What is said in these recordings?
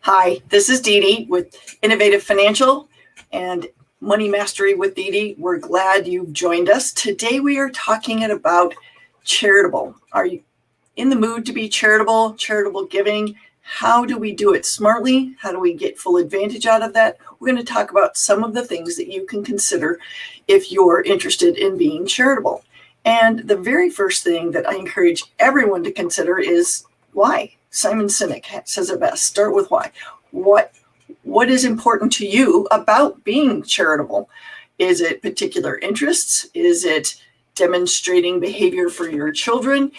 Hi, this is Dee Dee with Innovative Financial and Money Mastery with Dee Dee. We're glad you've joined us. Today we are talking about charitable. Are you in the mood to be charitable giving? How do we do it smartly? How do we get full advantage out of that? We're going to talk about some of the things that you can consider if you're interested in being charitable. And the very first thing that I encourage everyone to consider is why. Simon Sinek says it best. Start with why. What is important to you about being charitable? Is it particular interests? Is it demonstrating behavior for your children?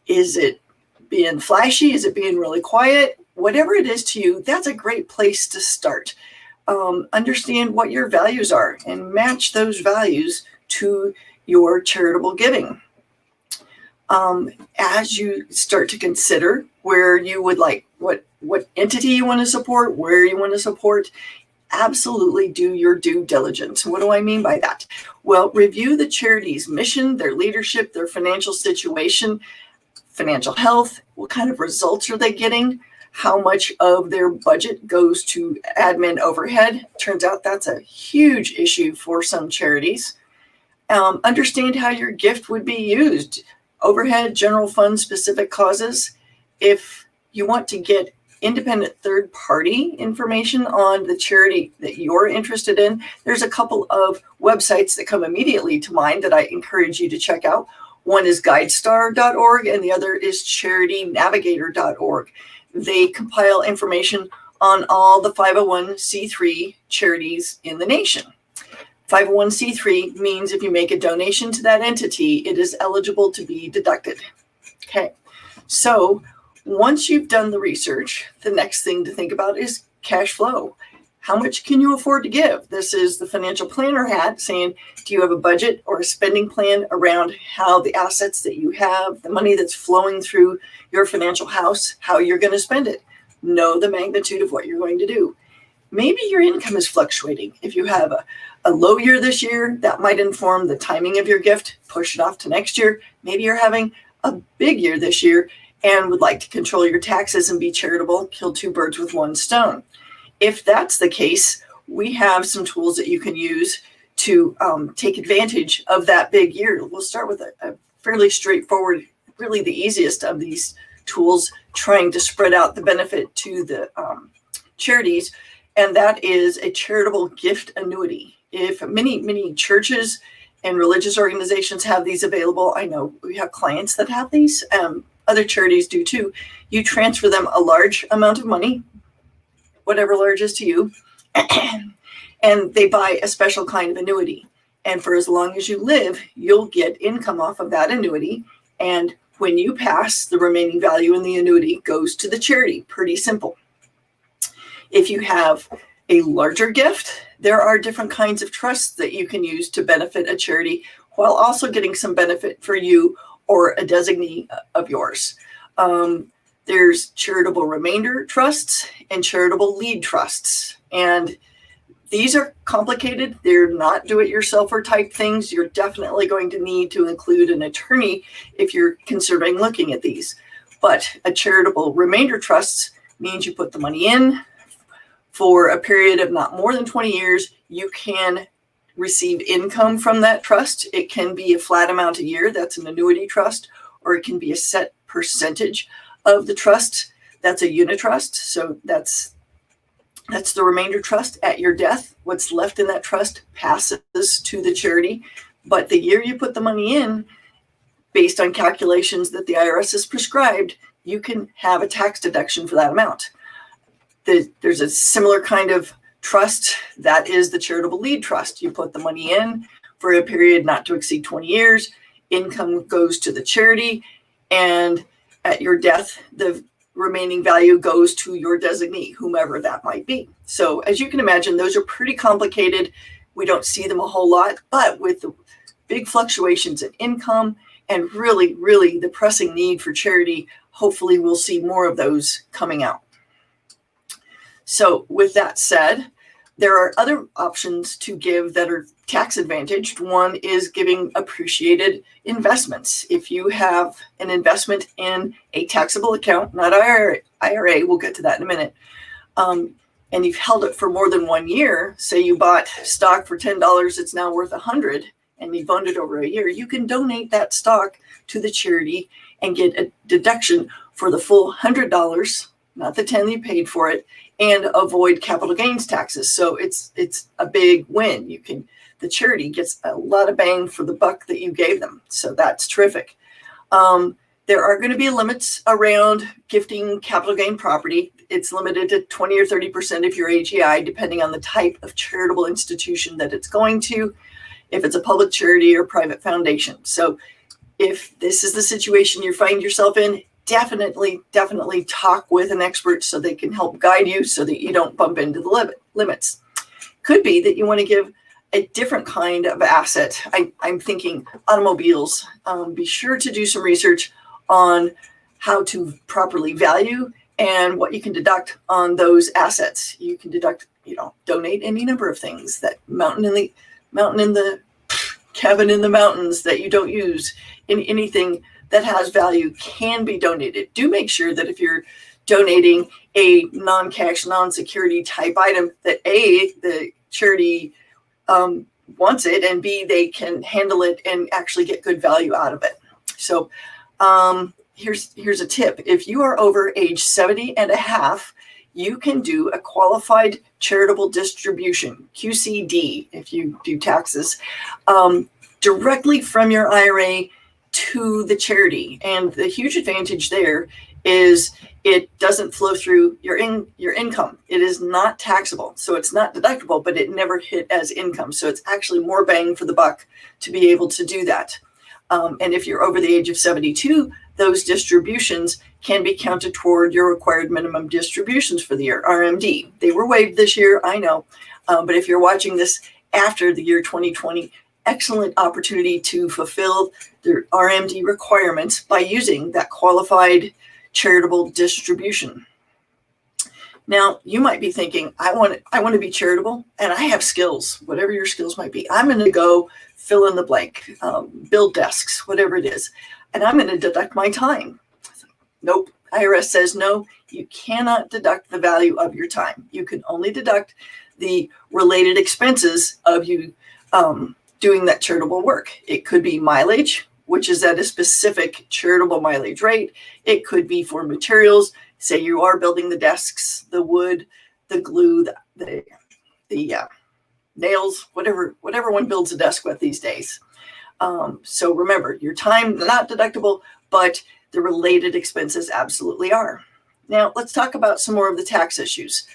Is it being flashy? Is it being really quiet? Whatever it is to you, that's a great place to start. Understand what your values are and match those values to your charitable giving. As you start to consider where you would like, what entity you want to support, where you want to support, absolutely do your due diligence. What do I mean by that? Well, review the charity's mission, their leadership, their financial situation, financial health. What kind of results are they getting? How much of their budget goes to admin overhead? Turns out that's a huge issue for some charities. Understand how your gift would be used. Overhead, general fund, specific causes. If you want to get independent third-party information on the charity that you're interested in, there's a couple of websites that come immediately to mind that I encourage you to check out. One is guidestar.org and the other is charitynavigator.org. They compile information on all the 501c3 charities in the nation. 501c3 means if you make a donation to that entity, it is eligible to be deducted. Okay, so once you've done the research, the next thing to think about is cash flow. How much can you afford to give? This is the financial planner hat saying, do you have a budget or a spending plan around how the assets that you have, the money that's flowing through your financial house, how you're going to spend it? Know the magnitude of what you're going to do. Maybe your income is fluctuating. If you have a low year this year, that might inform the timing of your gift, push it off to next year. Maybe you're having a big year this year and would like to control your taxes and be charitable, kill two birds with one stone. If that's the case, we have some tools that you can use to take advantage of that big year. We'll start with a fairly straightforward, really the easiest of these tools, trying to spread out the benefit to the charities. And that is a charitable gift annuity. If many churches and religious organizations have these available, I know we have clients that have these, other charities do too. You transfer them a large amount of money, whatever large is to you, and they buy a special kind of annuity. And for as long as you live, you'll get income off of that annuity. And when you pass, the remaining value in the annuity goes to the charity. Pretty simple. If you have a larger gift, there are different kinds of trusts that you can use to benefit a charity while also getting some benefit for you or a designee of yours. There's charitable remainder trusts and charitable lead trusts. And these are complicated. They're not do-it-yourselfer type things. You're definitely going to need to include an attorney if you're considering looking at these. But a charitable remainder trust means you put the money in, for a period of not more than 20 years, you can receive income from that trust. It can be a flat amount a year, that's an annuity trust, or it can be a set percentage of the trust. That's a unitrust. So that's the remainder trust. At your death, what's left in that trust passes to the charity. But the year you put the money in, based on calculations that the IRS has prescribed, you can have a tax deduction for that amount. There's a similar kind of trust that is the charitable lead trust. You put the money in for a period not to exceed 20 years, income goes to the charity, and at your death, the remaining value goes to your designee, whomever that might be. So as you can imagine, those are pretty complicated. We don't see them a whole lot, but with the big fluctuations in income and really the pressing need for charity, hopefully we'll see more of those coming out. So with that said, there are other options to give that are tax advantaged. One is giving appreciated investments. If you have an investment in a taxable account, not IRA, we'll get to that in a minute, and you've held it for more than 1 year, say you bought stock for $10, it's now worth $100, and you've owned it over a year, you can donate that stock to the charity and get a deduction for the full $100, not the $10 you paid for it, and avoid capital gains taxes. So it's a big win. The charity gets a lot of bang for the buck that you gave them. So that's terrific. There are going to be limits around gifting capital gain property. It's limited to 20 or 30% of your AGI, depending on the type of charitable institution that it's going to, if it's a public charity or private foundation. So if this is the situation you find yourself in, definitely talk with an expert so they can help guide you so that you don't bump into the limits. Could be that you want to give a different kind of asset. I'm thinking automobiles. Be sure to do some research on how to properly value and what you can deduct on those assets. You can deduct, donate any number of things. That mountain in the cabin in the mountains that you don't use, anything that has value can be donated. Do make sure that if you're donating a non-cash, non-security type item, that A, the charity wants it, and B, they can handle it and actually get good value out of it. So here's a tip. If you are over age 70 and a half, you can do a qualified charitable distribution, QCD, if you do taxes, directly from your IRA to the charity. And the huge advantage there is it doesn't flow through your income. It is not taxable. So it's not deductible, but it never hit as income. So it's actually more bang for the buck to be able to do that. And if you're over the age of 72, those distributions can be counted toward your required minimum distributions for the year, RMD. They were waived this year, I know. But if you're watching this after the year 2020, excellent opportunity to fulfill their RMD requirements by using that qualified charitable distribution. Now, you might be thinking, I want to be charitable and I have skills, whatever your skills might be. I'm going to go fill in the blank, build desks, whatever it is, and I'm going to deduct my time. Nope. IRS says no, you cannot deduct the value of your time. You can only deduct the related expenses of you doing that charitable work. It could be mileage, which is at a specific charitable mileage rate. It could be for materials. Say you are building the desks, the wood, the glue, the nails, whatever one builds a desk with these days. So remember, your time not deductible, but the related expenses absolutely are. Now let's talk about some more of the tax issues.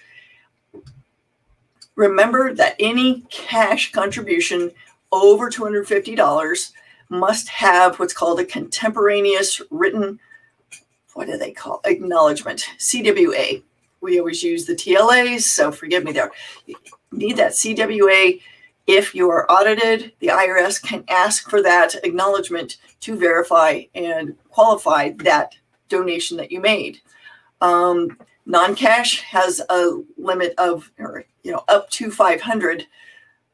Remember that any cash contribution over $250 must have what's called a contemporaneous written, acknowledgement, CWA. We always use the TLAs, so forgive me there. You need that CWA. If you are audited, the IRS can ask for that acknowledgement to verify and qualify that donation that you made. Non-cash has a limit of, up to 500,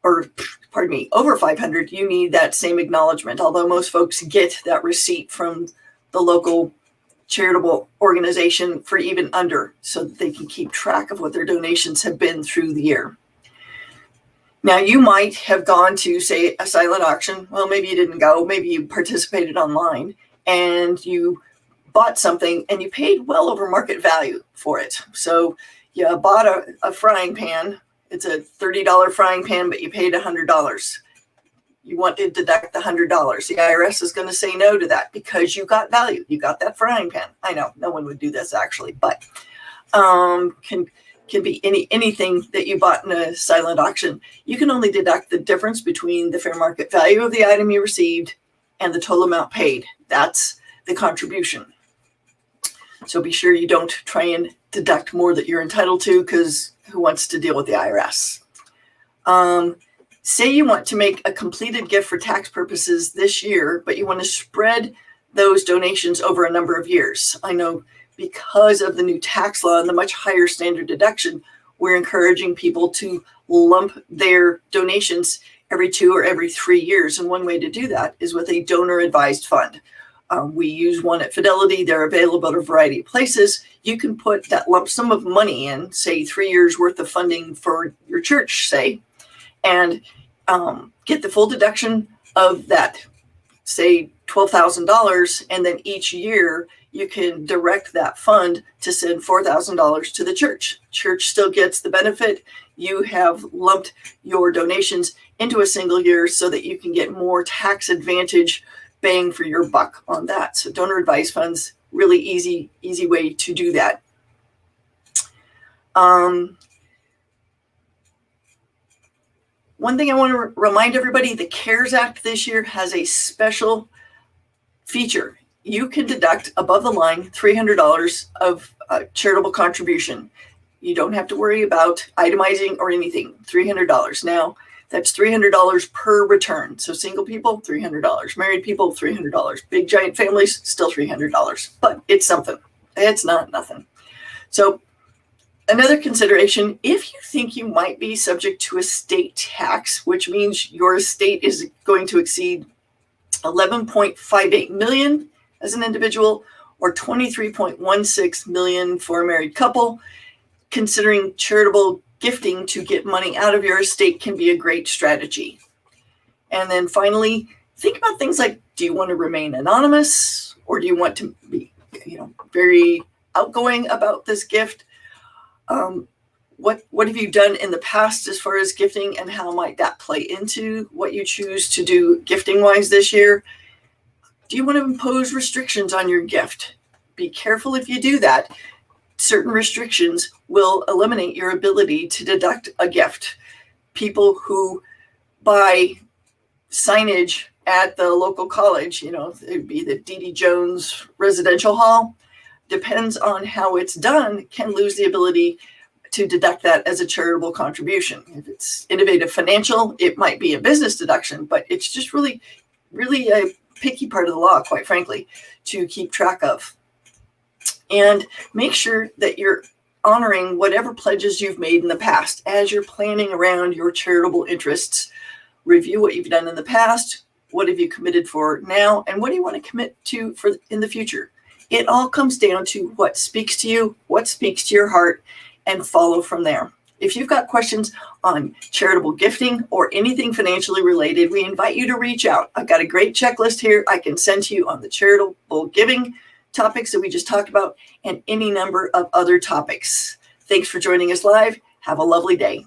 over 500, you need that same acknowledgement, although most folks get that receipt from the local charitable organization for even under, so that they can keep track of what their donations have been through the year. Now, you might have gone to, say, a silent auction. Well, maybe you didn't go. Maybe you participated online and you bought something and you paid well over market value for it. So you bought a frying pan. It's a $30 frying pan, but you paid $100. You want to deduct the $100. The IRS is going to say no to that because you got value. You got that frying pan. I know no one would do this actually, but can be anything that you bought in a silent auction. You can only deduct the difference between the fair market value of the item you received and the total amount paid. That's the contribution. So be sure you don't try and deduct more that you're entitled to, because who wants to deal with the IRS? Say you want to make a completed gift for tax purposes this year, but you want to spread those donations over a number of years. I know because of the new tax law and the much higher standard deduction, we're encouraging people to lump their donations every 2 or every 3 years. And one way to do that is with a donor-advised fund. We use one at Fidelity. They're available at a variety of places. You can put that lump sum of money in, say 3 years worth of funding for your church, say, and get the full deduction of that, say $12,000. And then each year you can direct that fund to send $4,000 to the church. Church still gets the benefit. You have lumped your donations into a single year so that you can get more tax advantage bang for your buck on that. So donor advised funds, really easy way to do that. One thing I want to remind everybody, the CARES Act this year has a special feature. You can deduct above the line $300 of charitable contribution. You don't have to worry about itemizing or anything, $300. Now, that's $300 per return. So single people, $300. Married people, $300. Big giant families, still $300. But it's something. It's not nothing. So another consideration, if you think you might be subject to estate tax, which means your estate is going to exceed $11.58 million as an individual or $23.16 million for a married couple, considering charitable gifting to get money out of your estate can be a great strategy. And then finally, think about things like, do you want to remain anonymous or do you want to be, very outgoing about this gift? What have you done in the past as far as gifting, and how might that play into what you choose to do gifting wise this year? Do you want to impose restrictions on your gift? Be careful if you do that. Certain restrictions will eliminate your ability to deduct a gift. People who buy signage at the local college, it'd be the D.D. Jones Residential Hall, depends on how it's done, can lose the ability to deduct that as a charitable contribution. If it's innovative financial, it might be a business deduction, but it's just really, really a picky part of the law, quite frankly, to keep track of. And make sure that you're honoring whatever pledges you've made in the past as you're planning around your charitable interests. Review what you've done in the past, what have you committed for now, and what do you want to commit to for in the future. It all comes down to what speaks to you, what speaks to your heart, and follow from there. If you've got questions on charitable gifting or anything financially related, we invite you to reach out. I've got a great checklist here I can send to you on the charitable giving topics that we just talked about and any number of other topics. Thanks for joining us live. Have a lovely day.